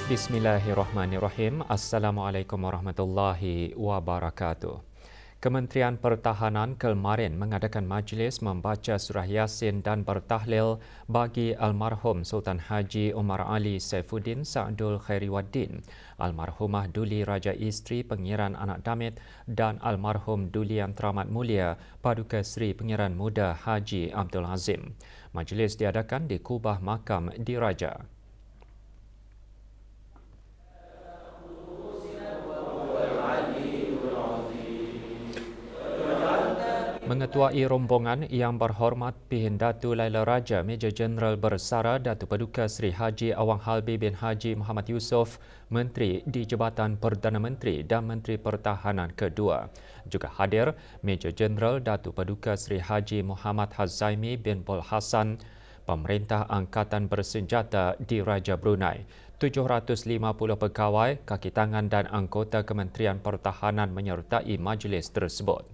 Bismillahirrahmanirrahim. Assalamualaikum warahmatullahi wabarakatuh. Kementerian Pertahanan kemarin mengadakan majlis membaca surah Yasin dan bertahlil bagi almarhum Sultan Haji Umar Ali Saifuddin Sa'dul Khairiwaddin, almarhumah Duli Raja Isteri Pengiran Anak Damit dan almarhum Duli Yang Teramat Mulia Paduka Seri Pengiran Muda Haji Abdul Azim. Majlis diadakan di Kubah Makam Diraja. Mengetuai rombongan yang berhormat Pihin Datu Laila Raja Major Jeneral Bersara Datuk Paduka Seri Haji Awang Halbi bin Haji Muhammad Yusof, Menteri di Jabatan Perdana Menteri dan Menteri Pertahanan kedua. Juga hadir Major Jeneral Datuk Paduka Seri Haji Muhammad Hazaimi bin Pol Hassan, Pemerintah Angkatan Bersenjata di Raja Brunei. 750 pegawai, kaki tangan dan anggota Kementerian Pertahanan menyertai majlis tersebut.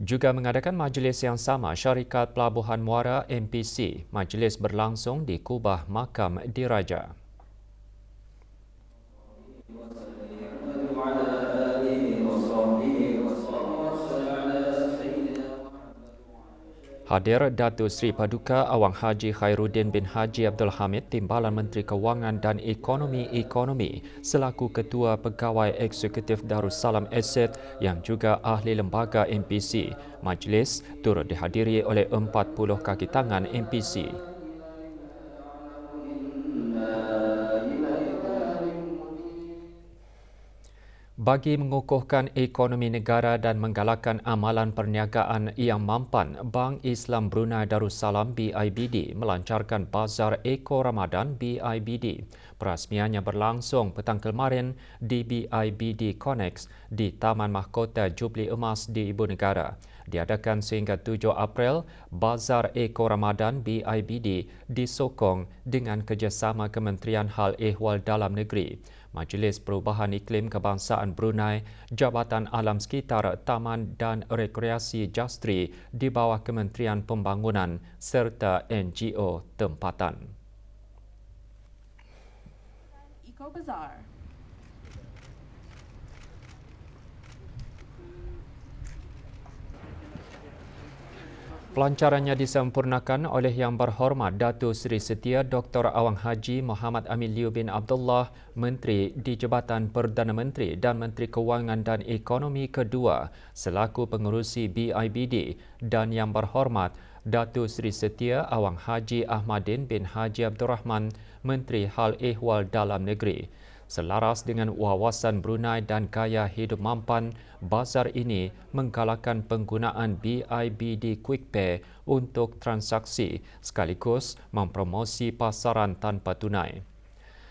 Juga mengadakan majlis yang sama Syarikat Pelabuhan Muara MPC. Majlis berlangsung di Kubah Makam Diraja. Hadir Datuk Seri Paduka Awang Haji Khairuddin bin Haji Abdul Hamid, Timbalan Menteri Kewangan dan Ekonomi selaku Ketua Pegawai Eksekutif Darussalam Asset yang juga ahli lembaga MPC. Majlis turut dihadiri oleh 40 kaki tangan MPC. Bagi mengukuhkan ekonomi negara dan menggalakkan amalan perniagaan yang mampan, Bank Islam Brunei Darussalam BIBD melancarkan Bazar Eko Ramadan BIBD. Perasmiannya berlangsung petang kemarin di BIBD Connex di Taman Mahkota Jubli Emas di Ibu Negara. Diadakan sehingga 7 April, Bazar Eko Ramadan BIBD disokong dengan kerjasama Kementerian Hal Ehwal Dalam Negeri, Majlis Perubahan Iklim Kebangsaan Brunei, Jabatan Alam Sekitar, Taman dan Rekreasi Jastri di bawah Kementerian Pembangunan serta NGO tempatan. Eco Bazaar. Pelancarannya disempurnakan oleh Yang Berhormat Datuk Seri Setia Dr. Awang Haji Muhammad Amin Liu bin Abdullah, Menteri di Jabatan Perdana Menteri dan Menteri Kewangan dan Ekonomi kedua selaku pengerusi BIBD, dan Yang Berhormat Datuk Seri Setia Awang Haji Ahmadin bin Haji Abdul Rahman, Menteri Hal Ehwal Dalam Negeri. Selaras dengan wawasan Brunei dan gaya hidup mampan, bazar ini menggalakkan penggunaan BIBD QuickPay untuk transaksi sekaligus mempromosi pasaran tanpa tunai.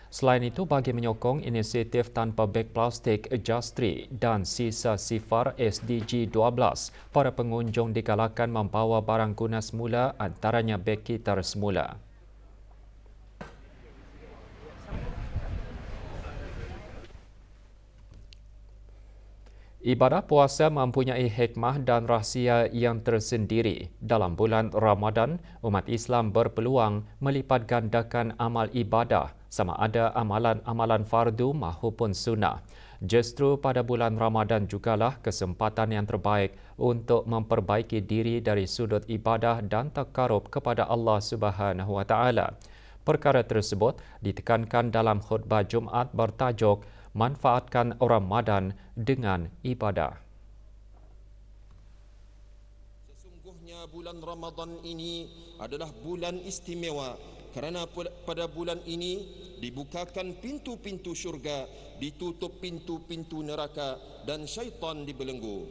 Selain itu, bagi menyokong inisiatif tanpa beg plastik Jastri dan sisa sifar SDG 12, para pengunjung digalakkan membawa barang guna semula, antaranya beg gitar semula. Ibadah puasa mempunyai hikmah dan rahsia yang tersendiri. Dalam bulan Ramadan, umat Islam berpeluang melipat gandakan amal ibadah, sama ada amalan-amalan fardu maupun sunnah. Justru pada bulan Ramadan jugalah kesempatan yang terbaik untuk memperbaiki diri dari sudut ibadah dan takarub kepada Allah Subhanahu Wa Taala. Perkara tersebut ditekankan dalam khutbah Jumaat bertajuk Manfaatkan Ramadan dengan Ibadah. Sesungguhnya bulan Ramadan ini adalah bulan istimewa kerana pada bulan ini dibukakan pintu-pintu syurga, ditutup pintu-pintu neraka dan syaitan dibelenggu.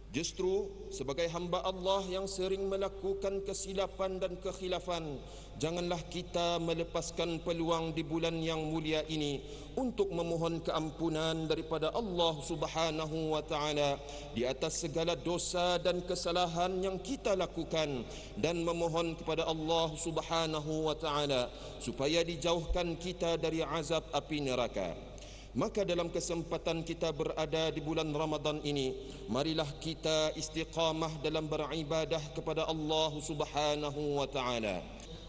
Justru sebagai hamba Allah yang sering melakukan kesilapan dan kekhilafan, janganlah kita melepaskan peluang di bulan yang mulia ini untuk memohon keampunan daripada Allah Subhanahu wa taala di atas segala dosa dan kesalahan yang kita lakukan, dan memohon kepada Allah Subhanahu wa taala supaya dijauhkan kita dari azab api neraka. Maka dalam kesempatan kita berada di bulan Ramadan ini, marilah kita istiqamah dalam beribadah kepada Allah Subhanahu wa taala.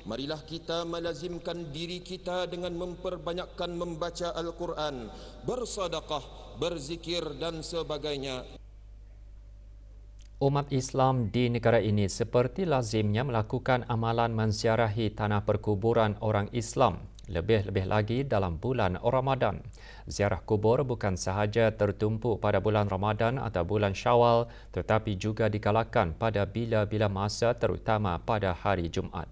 Marilah kita melazimkan diri kita dengan memperbanyakkan membaca Al-Quran, bersedekah, berzikir dan sebagainya. Umat Islam di negara ini seperti lazimnya melakukan amalan menziarahi tanah perkuburan orang Islam, lebih-lebih lagi dalam bulan Ramadan. Ziarah kubur bukan sahaja tertumpu pada bulan Ramadan atau bulan Syawal, tetapi juga digalakan pada bila-bila masa, terutama pada hari Jumaat.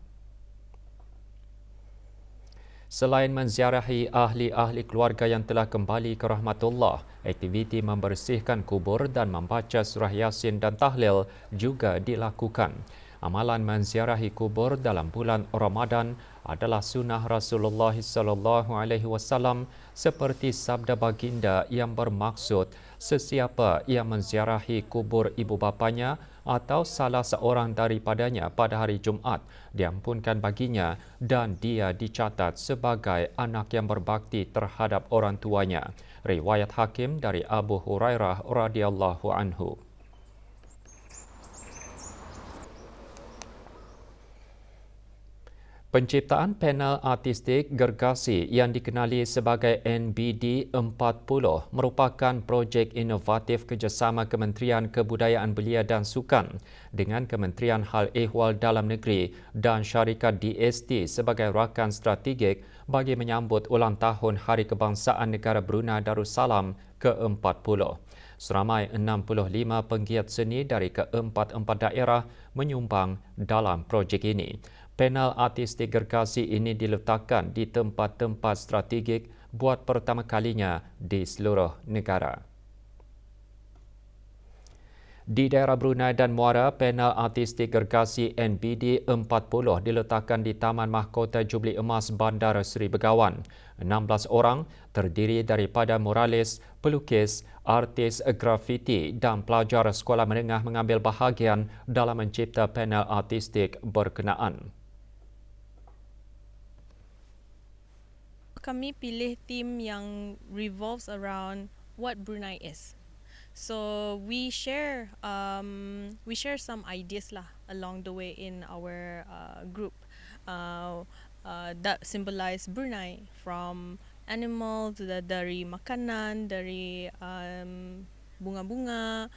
Selain menziarahi ahli-ahli keluarga yang telah kembali ke rahmatullah, aktiviti membersihkan kubur dan membaca surah Yasin dan tahlil juga dilakukan. Amalan menziarahi kubur dalam bulan Ramadan adalah sunnah Rasulullah SAW seperti sabda baginda yang bermaksud sesiapa yang menziarahi kubur ibu bapanya atau salah seorang daripadanya pada hari Jumaat diampunkan baginya dan dia dicatat sebagai anak yang berbakti terhadap orang tuanya. Riwayat Hakim dari Abu Hurairah radhiyallahu anhu. Penciptaan panel artistik gergasi yang dikenali sebagai NBD 40 merupakan projek inovatif kerjasama Kementerian Kebudayaan Belia dan Sukan dengan Kementerian Hal Ehwal Dalam Negeri dan syarikat DST sebagai rakan strategik bagi menyambut ulang tahun Hari Kebangsaan Negara Brunei Darussalam ke-40. Seramai 65 penggiat seni dari ke-44 daerah menyumbang dalam projek ini. Panel artistik gergasi ini diletakkan di tempat-tempat strategik buat pertama kalinya di seluruh negara. Di daerah Brunei dan Muara, panel artistik gergasi NBD 40 diletakkan di Taman Mahkota Jubli Emas Bandar Seri Begawan. 16 orang terdiri daripada muralis, pelukis, artis grafiti dan pelajar sekolah menengah mengambil bahagian dalam mencipta panel artistik berkenaan. Kami pilih theme yang revolves around what Brunei is. So we share some ideas lah along the way in our group that symbolize Brunei, from animals, dari makanan, dari bunga-bunga,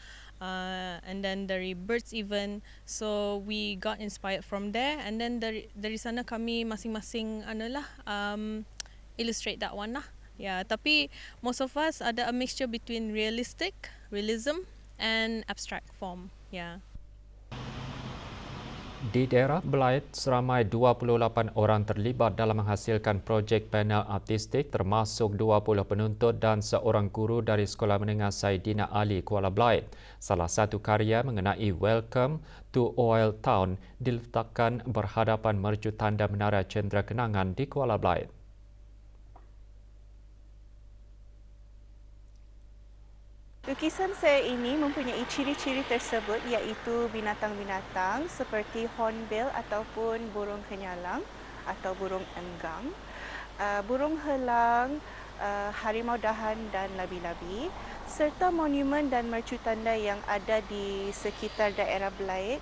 and then dari birds even. So we got inspired from there, and then dari sana kami masing-masing illustrate that one lah. Yeah, tapi most of us ada a mixture between realism and abstract form. Yeah. Di daerah Belait, seramai 28 orang terlibat dalam menghasilkan projek panel artistik termasuk 20 penuntut dan seorang guru dari Sekolah Menengah Saidina Ali Kuala Belait. Salah satu karya mengenai Welcome to Oil Town diletakkan berhadapan mercu tanda Menara Cendera Kenangan di Kuala Belait. Lukisan saya ini mempunyai ciri-ciri tersebut, iaitu binatang-binatang seperti hornbill ataupun burung kenyalang atau burung enggang, burung helang, harimau dahan dan labi-labi, serta monumen dan mercu tanda yang ada di sekitar daerah Belait.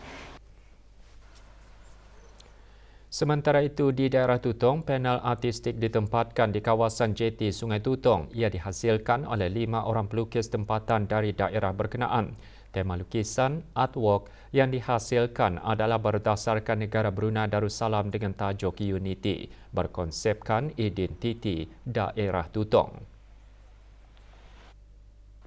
Sementara itu, di daerah Tutong, panel artistik ditempatkan di kawasan jeti Sungai Tutong. Ia dihasilkan oleh 5 orang pelukis tempatan dari daerah berkenaan. Tema lukisan artwork yang dihasilkan adalah berdasarkan negara Brunei Darussalam dengan tajuk Unity, berkonsepkan identiti daerah Tutong.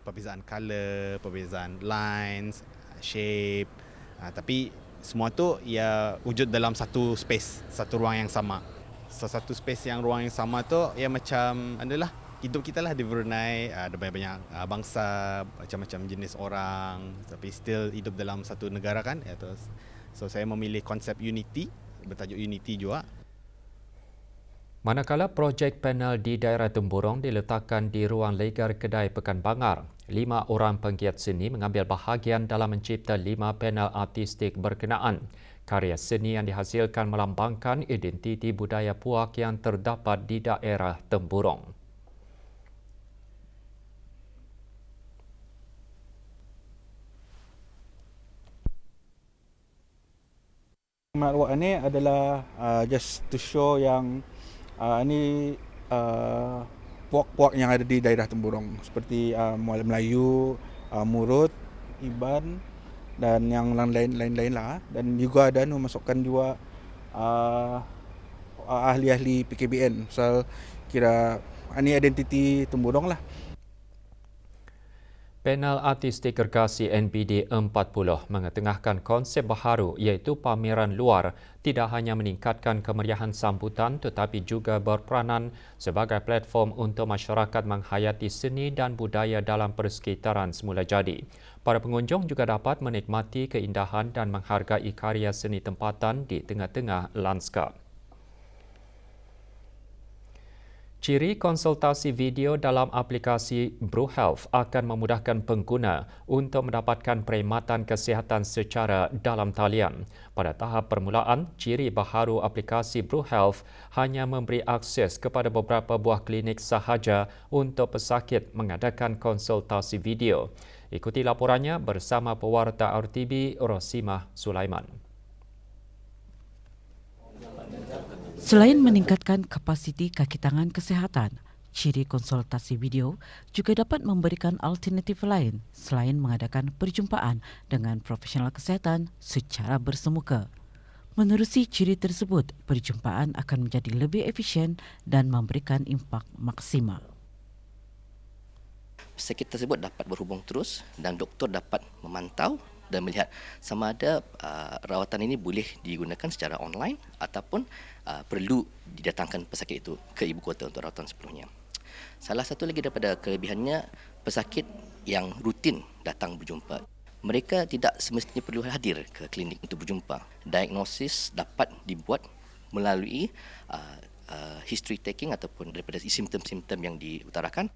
Perbezaan color, perbezaan lines, shape, tapi semua tu ia wujud dalam satu space, satu ruang yang sama. Satu space yang ruang yang sama tu ia macam adalah hidup kita lah di Brunei. Ada banyak-banyak bangsa, macam-macam jenis orang, tapi still hidup dalam satu negara kan. So saya memilih konsep Unity, bertajuk Unity juga. Manakala projek panel di daerah Temburong diletakkan di ruang legar kedai Pekan Bangar, 5 orang penggiat seni mengambil bahagian dalam mencipta 5 panel artistik berkenaan. Karya seni yang dihasilkan melambangkan identiti budaya puak yang terdapat di daerah Temburong. smart work ni adalah just to show yang ni puak-puak yang ada di daerah Temburong seperti Melayu, Murut, Iban dan yang lain-lain lah. Dan juga ada memasukkan juga ahli-ahli PKBN. So kira ini identiti Temburong lah. Panel Artistik Gergasi NBD 40 mengetengahkan konsep baharu iaitu pameran luar tidak hanya meningkatkan kemeriahan sambutan tetapi juga berperanan sebagai platform untuk masyarakat menghayati seni dan budaya dalam persekitaran semula jadi. Para pengunjung juga dapat menikmati keindahan dan menghargai karya seni tempatan di tengah-tengah lanskap. Ciri konsultasi video dalam aplikasi BruHealth akan memudahkan pengguna untuk mendapatkan perkhidmatan kesihatan secara dalam talian. Pada tahap permulaan, ciri baharu aplikasi BruHealth hanya memberi akses kepada beberapa buah klinik sahaja untuk pesakit mengadakan konsultasi video. Ikuti laporannya bersama pewarta RTB Rosimah Sulaiman. Selain meningkatkan kapasiti kaki tangan kesihatan, ciri konsultasi video juga dapat memberikan alternatif lain selain mengadakan perjumpaan dengan profesional kesihatan secara bersemuka. Menerusi ciri tersebut, perjumpaan akan menjadi lebih efisien dan memberikan impak maksimal. Pesakit tersebut dapat berhubung terus dan doktor dapat memantau dan melihat sama ada rawatan ini boleh digunakan secara online ataupun perlu didatangkan pesakit itu ke ibu kota untuk rawatan sepenuhnya. Salah satu lagi daripada kelebihannya, pesakit yang rutin datang berjumpa, mereka tidak semestinya perlu hadir ke klinik untuk berjumpa. Diagnosis dapat dibuat melalui history taking ataupun daripada simptom-simptom yang diutarakan.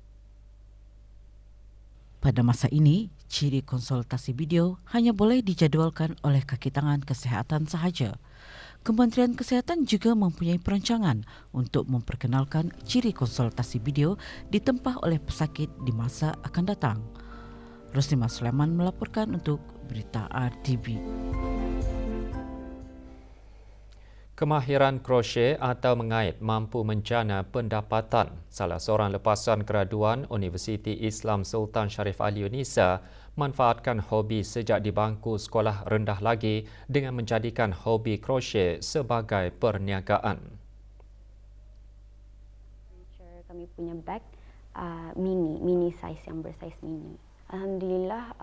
Pada masa ini, ciri konsultasi video hanya boleh dijadualkan oleh kaki tangan kesihatan sahaja. Kementerian Kesihatan juga mempunyai perancangan untuk memperkenalkan ciri konsultasi video ditempah oleh pesakit di masa akan datang. Rosimah Sulaiman melaporkan untuk Berita RTB. Kemahiran krochet atau mengait mampu menjana pendapatan. Salah seorang lepasan graduan Universiti Islam Sultan Sharif Ali Unisa manfaatkan hobi sejak di bangku sekolah rendah lagi dengan menjadikan hobi krochet sebagai perniagaan. Kami punya bag mini size yang bersaiz mini. Alhamdulillah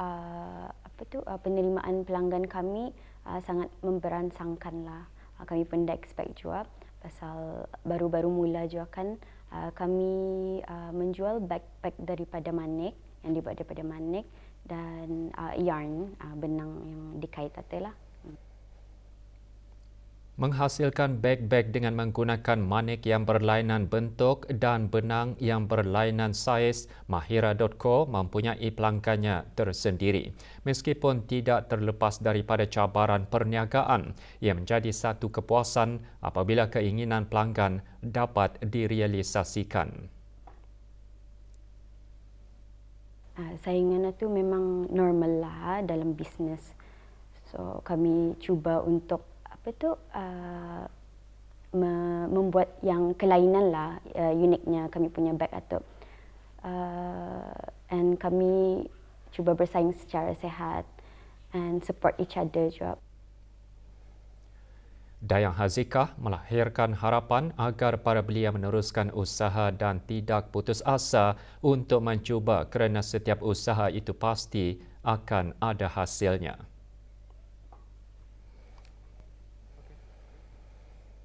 penerimaan pelanggan kami sangat memberangsangkanlah. Kami pun dah expect juga pasal baru-baru mula juga kan kami menjual backpack daripada manik yang dibuat daripada manik dan yarn benang yang dikait atas lah. Menghasilkan beg-beg dengan menggunakan manik yang berlainan bentuk dan benang yang berlainan saiz, Mahira.co mempunyai pelanggannya tersendiri. Meskipun tidak terlepas daripada cabaran perniagaan, ia menjadi satu kepuasan apabila keinginan pelanggan dapat direalisasikan. Saingan itu memang normal lah dalam bisnes. So kami cuba untuk membuat yang kelainan lah, uniknya kami punya bag atau and kami cuba bersaing secara sehat and support each other juga. Dayang Hazikah melahirkan harapan agar para belia meneruskan usaha dan tidak putus asa untuk mencuba kerana setiap usaha itu pasti akan ada hasilnya.